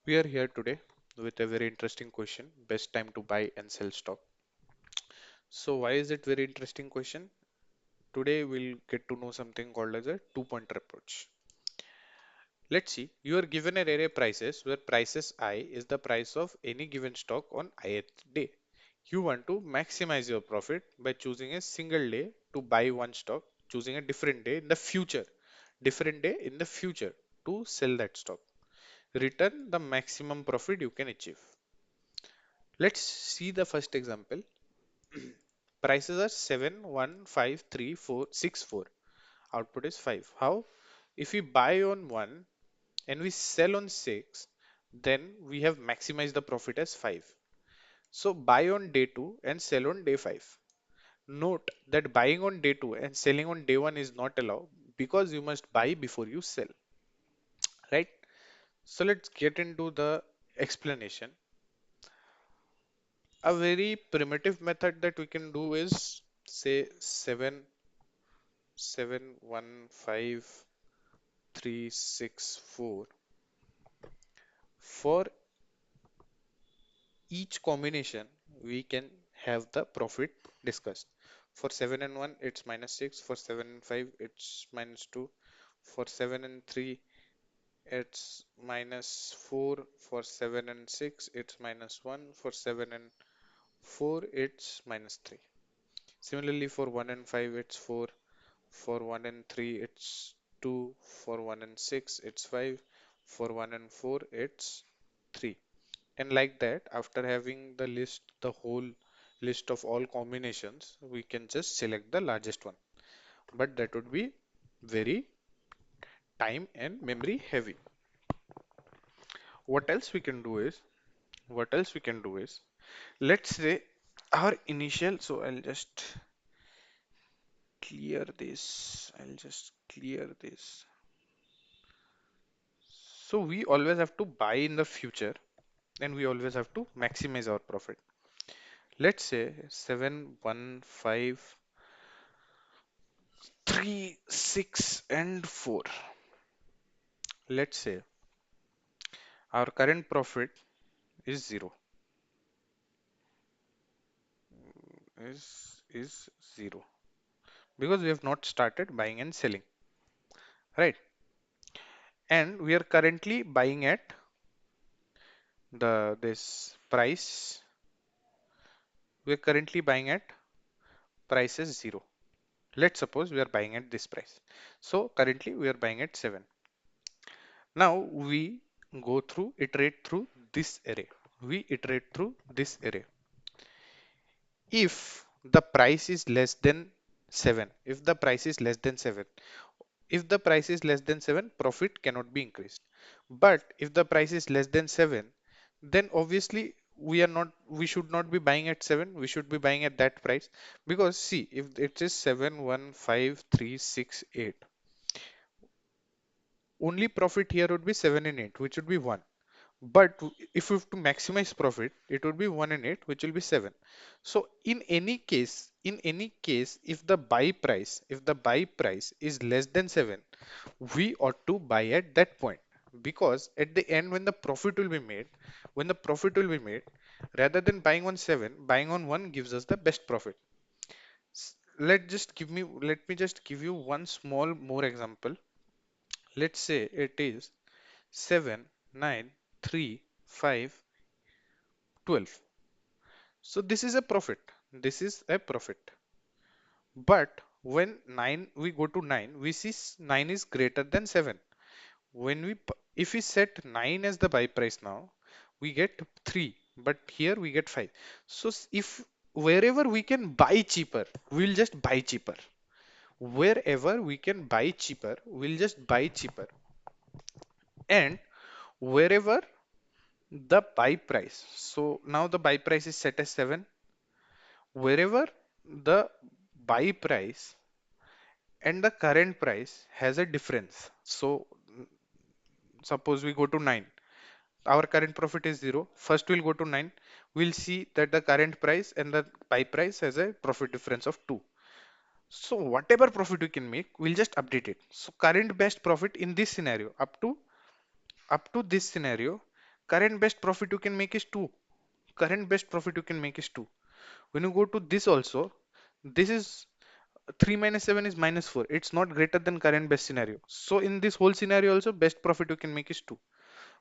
We are here today with a very interesting question, best time to buy and sell stock. So why is it very interesting question? Today we'll get to know something called as a two-pointer approach. Let's see, you are given an array prices where prices I is the price of any given stock on ith day. You want to maximize your profit by choosing a single day to buy one stock, choosing a different day in the future to sell that stock. Return the maximum profit you can achieve. Let's see the first example. Prices are 7, 1, 5, 3, 4, 6, 4. Output is 5. How? If we buy on 1 and we sell on 6, then we have maximized the profit as 5. So buy on day 2 and sell on day 5. Note that buying on day 2 and selling on day 1 is not allowed because you must buy before you sell, right? So let's get into the explanation. A very primitive method that we can do is say 7, 7, 1, 5, 3, 6, 4. For each combination, we can have the profit discussed. For 7 and 1, it's minus 6. For 7 and 5, it's minus 2. For 7 and 3, it's minus 4. For 7 and 6, it's minus 1. For 7 and 4, it's minus 3. Similarly, for 1 and 5, it's 4. For 1 and 3, it's 2. For 1 and 6, it's 5. For 1 and 4, it's 3. And like that, after having the whole list of all combinations, we can just select the largest one. But that would be very time and memory heavy. What else we can do is, what else we can do is, let's say our initial, so I'll just clear this. I'll just clear this. So we always have to buy in the future and we always have to maximize our profit. Let's say 7, 1, 5, 3, 6, and 4. Let's say our current profit is 0. Is 0 because we have not started buying and selling, right? And we are currently buying at the this price. We are currently buying at price is 0. Let's suppose we are buying at this price. So currently we are buying at 7. Now we iterate through this array. We iterate through this array. If the price is less than 7, if the price is less than 7, if the price is less than 7, profit cannot be increased. But if the price is less than 7, then obviously we should not be buying at 7, we should be buying at that price. Because see, if it is 7, 1, 5, 3, 6, 8, only profit here would be 7 and 8, which would be 1. But if we have to maximize profit, it would be 1 and 8, which will be 7. So in any case, if the buy price is less than 7, we ought to buy at that point. Because at the end, when the profit will be made, rather than buying on 7, buying on 1 gives us the best profit. Let me just give you one small more example. Let's say it is 7, 9, 3, 5, 12. So this is a profit. This is a profit. But when 9 we go to 9, we see 9 is greater than 7. If we set 9 as the buy price now, we get 3, but here we get 5. So if wherever we can buy cheaper, we'll just buy cheaper. Wherever we can buy cheaper, we'll just buy cheaper. And wherever the buy price, so now the buy price is set as 7. Wherever the buy price and the current price has a difference. So suppose we go to 9, our current profit is 0. First we'll go to 9, we'll see that the current price and the buy price has a profit difference of 2. So whatever profit we can make, we'll just update it. So current best profit in this scenario up to this scenario, Current best profit you can make is 2. Current best profit you can make is 2. When you go to this also, this is 3 minus 7 is minus 4. It's not greater than current best scenario. So in this whole scenario also, best profit you can make is 2.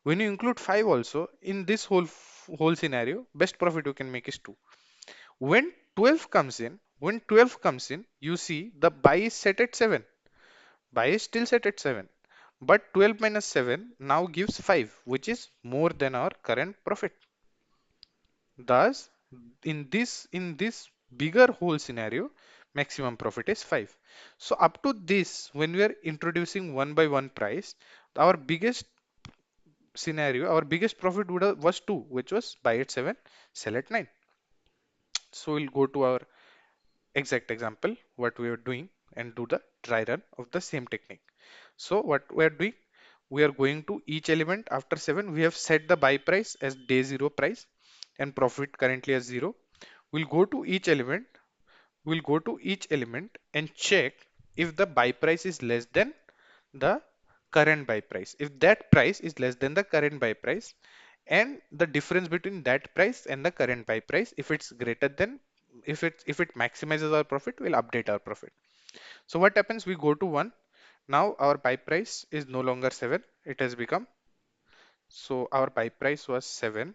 When you include 5 also, in this whole scenario, best profit you can make is 2. When 12 comes in, you see the buy is set at 7. Buy is still set at 7. But 12 minus 7 now gives 5, which is more than our current profit. Thus, in this bigger whole scenario, maximum profit is 5. So up to this, when we are introducing one by one price, our biggest scenario, our biggest profit was 2, which was buy at 7, sell at 9. So we'll go to our exact example, what we are doing, and do the dry run of the same technique. So what we are doing, we are going to each element after 7. We have set the buy price as day 0 price and profit currently as 0. We'll go to each element. We'll go to each element and check if the buy price is less than the current buy price. If that price is less than the current buy price, and the difference between that price and the current buy price, if it's greater than, if it maximizes our profit, we'll update our profit. So what happens? We go to 1. Now our buy price is no longer 7. It has become, so our buy price was 7.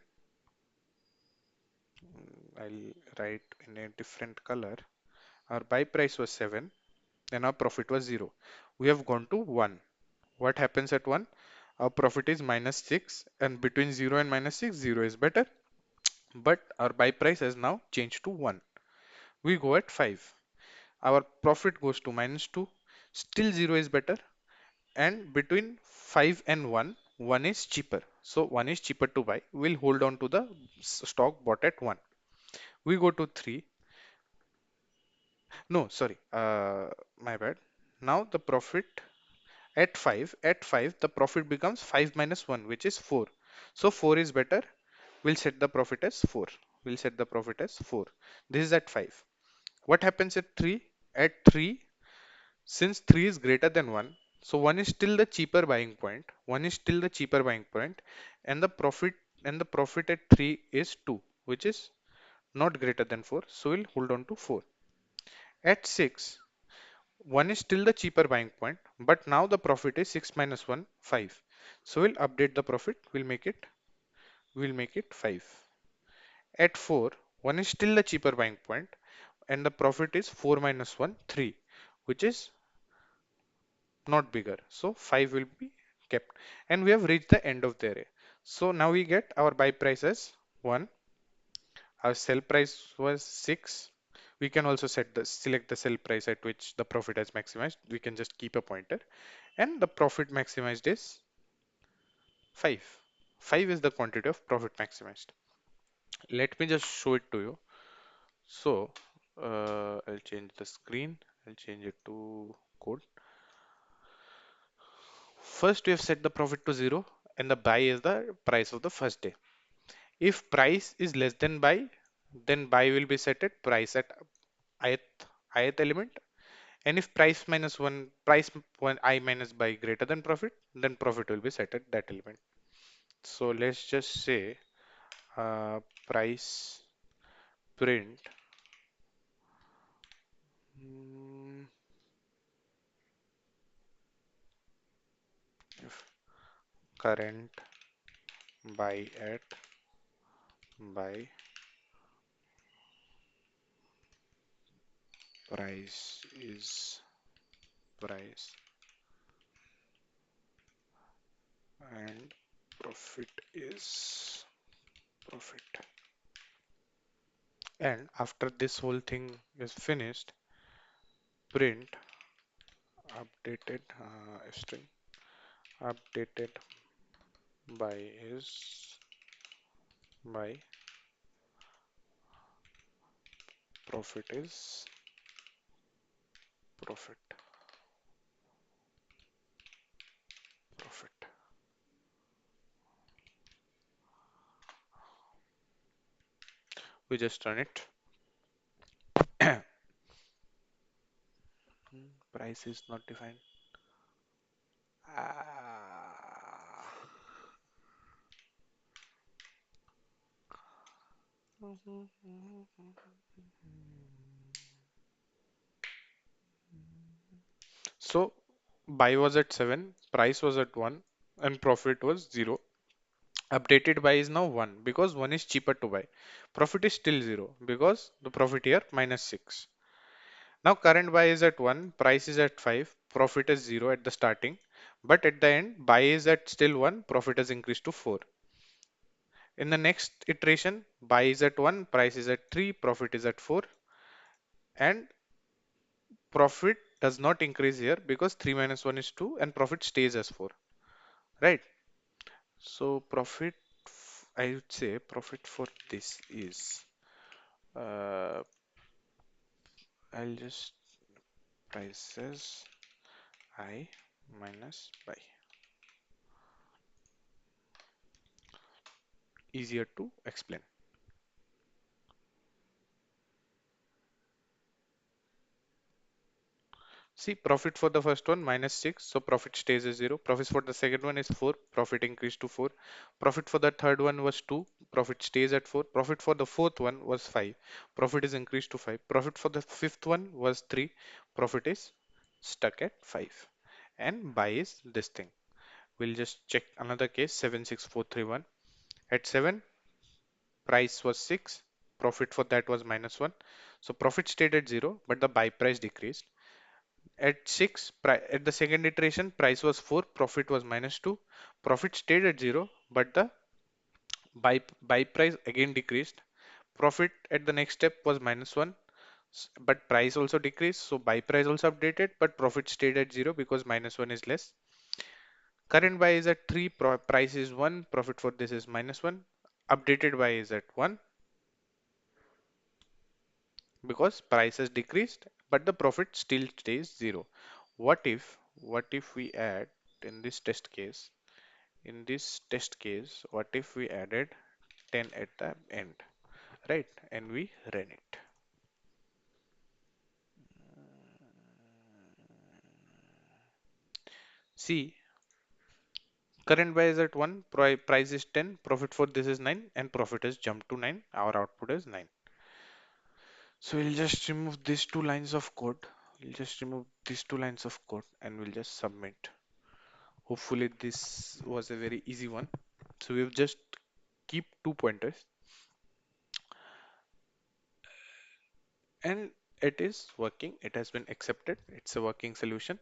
I'll write in a different color. Our buy price was 7 and our profit was 0. We have gone to 1. What happens at 1? Our profit is minus 6, and between 0 and minus 6, 0 is better. But our buy price has now changed to 1. We go at 5. Our profit goes to minus 2. Still 0 is better. And between 5 and 1, 1 is cheaper. So 1 is cheaper to buy. We'll hold on to the stock bought at 1. We go to 3. No, sorry. My bad. Now the profit at 5, the profit becomes 5 minus 1, which is 4. So 4 is better. We'll set the profit as 4. We'll set the profit as 4. This is at 5. What happens at 3? At 3, since 3 is greater than 1, so 1 is still the cheaper buying point. 1 is still the cheaper buying point, and the profit at 3 is 2, which is not greater than 4. So we'll hold on to 4. At 6, 1 is still the cheaper buying point, but now the profit is 6 minus 1, 5. So we'll update the profit. We'll make it 5. At 4, 1 is still the cheaper buying point, and the profit is 4 minus 1, 3, which is not bigger. So 5 will be kept. And we have reached the end of the array. So now we get our buy price as 1. Our sell price was 6. We can also select the sell price at which the profit has maximized. We can just keep a pointer. And the profit maximized is 5. 5 is the quantity of profit maximized. Let me just show it to you. So I'll change the screen. I'll change it to code. First, we have set the profit to 0, and the buy is the price of the first day. If price is less than buy, then buy will be set at price at ith element. And if price 1 I minus buy greater than profit, then profit will be set at that element. So let's just say uh, price print mm, if current buy at buy price is price and profit is profit. And after this whole thing is finished, print updated string updated by is by profit is profit profit. We just run it. Price is not defined. Ah, So buy was at 7, price was at 1, and profit was 0. Updated buy is now 1 because 1 is cheaper to buy. Profit is still 0 because the profit here minus 6. Now current buy is at 1, price is at 5, profit is 0 at the starting, but at the end buy is at still 1, profit has increased to 4. In the next iteration, buy is at 1, price is at 3, profit is at 4, and profit does not increase here because 3 minus 1 is 2 and profit stays as 4, right? So profit, I would say profit for this is, uh, I'll just prices I minus buy. Easier to explain. See, profit for the first one minus 6, so profit stays as 0. Profit for the second one is 4, profit increased to 4. Profit for the third one was 2, profit stays at 4. Profit for the fourth one was 5, profit is increased to 5. Profit for the fifth one was 3, profit is stuck at 5. And buy is this thing. We'll just check another case 76431. At 7, price was 6, profit for that was minus 1. So profit stayed at 0, but the buy price decreased. At 6, at the second iteration, price was 4, profit was minus 2. Profit stayed at 0, but the buy price again decreased. Profit at the next step was minus 1, but price also decreased. So buy price also updated, but profit stayed at 0 because minus 1 is less. Current buy is at 3, price is 1, profit for this is minus 1. Updated buy is at 1 because price has decreased, but the profit still stays 0. What if we add in this test case? In this test case, what if we added 10 at the end, right? And we ran it. See, current buy is at 1, price is 10, profit for this is 9, and profit has jumped to 9. Our output is 9. So we'll just remove these two lines of code. We'll just remove these two lines of code and we'll just submit. Hopefully this was a very easy one. So we've just keep two pointers and it is working. It has been accepted. It's a working solution.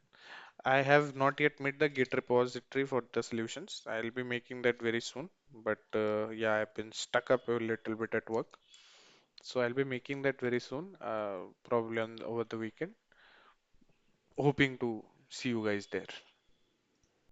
I have not yet made the Git repository for the solutions. I'll be making that very soon. But yeah, I've been stuck up a little bit at work. So I'll be making that very soon, probably over the weekend. Hoping to see you guys there.